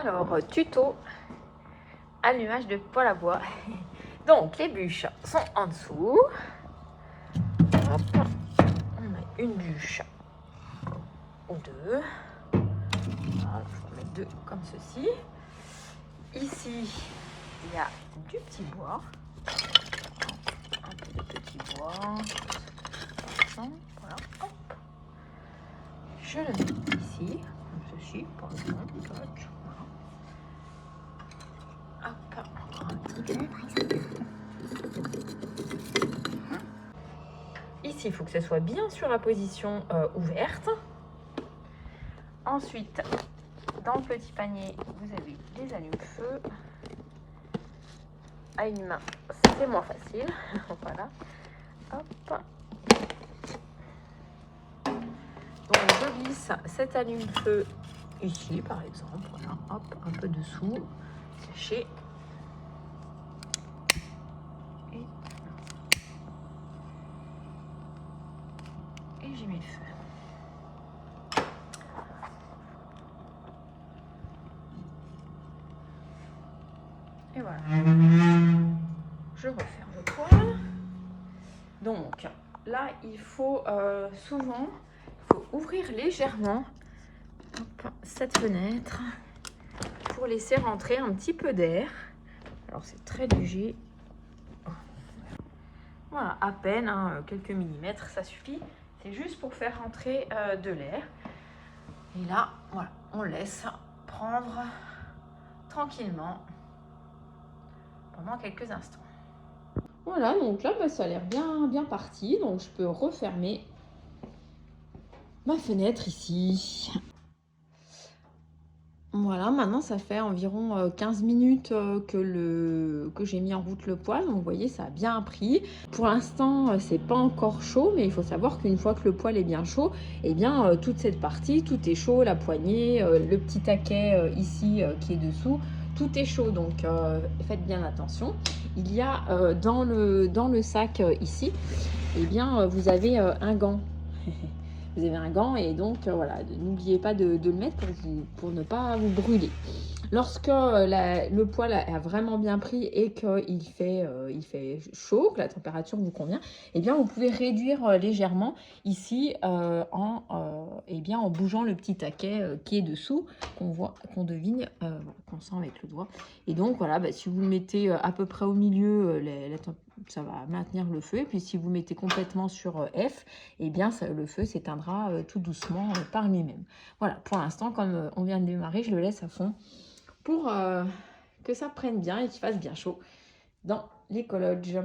Alors, tuto allumage de poêle à bois. Donc, les bûches sont en dessous. Hop. On met une bûche ou deux. Voilà, je vais mettre deux comme ceci. Ici, il y a du petit bois. Un peu de petit bois. Voilà. Hop. Je le mets ici, comme ceci, par exemple. Voilà. Hop. Ici, il faut que ce soit bien sur la position ouverte. Ensuite, dans le petit panier, vous avez les allumes-feu. À une main, c'est moins facile. Voilà. Hop. Donc, je glisse cet allume-feu ici, par exemple. Voilà. Hop, un peu dessous. Caché. Et j'y mets le feu. Et voilà. Je referme le poêle. Donc là, il faut souvent ouvrir légèrement cette fenêtre pour laisser rentrer un petit peu d'air. Alors c'est très léger. Voilà, à peine, hein, quelques millimètres, ça suffit. C'est juste pour faire rentrer de l'air. Et là, voilà, on laisse prendre tranquillement pendant quelques instants. Voilà, donc là, ça a l'air bien parti. Donc, je peux refermer ma fenêtre ici. Voilà, maintenant, ça fait environ 15 minutes que j'ai mis en route le poêle. Donc, vous voyez, ça a bien pris. Pour l'instant, c'est pas encore chaud, mais il faut savoir qu'une fois que le poêle est bien chaud, eh bien, toute cette partie, tout est chaud. La poignée, le petit taquet ici qui est dessous, tout est chaud. Donc, faites bien attention. Il y a dans le sac ici, eh bien, vous avez un gant. Vous avez un gant et donc voilà, n'oubliez pas de le mettre pour ne pas vous brûler. Lorsque le poêle a vraiment bien pris et qu'il fait chaud, que la température vous convient, eh bien vous pouvez réduire légèrement ici en bougeant le petit taquet qui est dessous, qu'on devine, qu'on sent avec le doigt. Et donc voilà, si vous le mettez à peu près au milieu, ça va maintenir le feu. Et puis si vous mettez complètement sur F, eh bien le feu s'éteindra tout doucement par lui-même. Voilà, pour l'instant, comme on vient de démarrer, je le laisse à fond pour que ça prenne bien et qu'il fasse bien chaud dans l'écologe.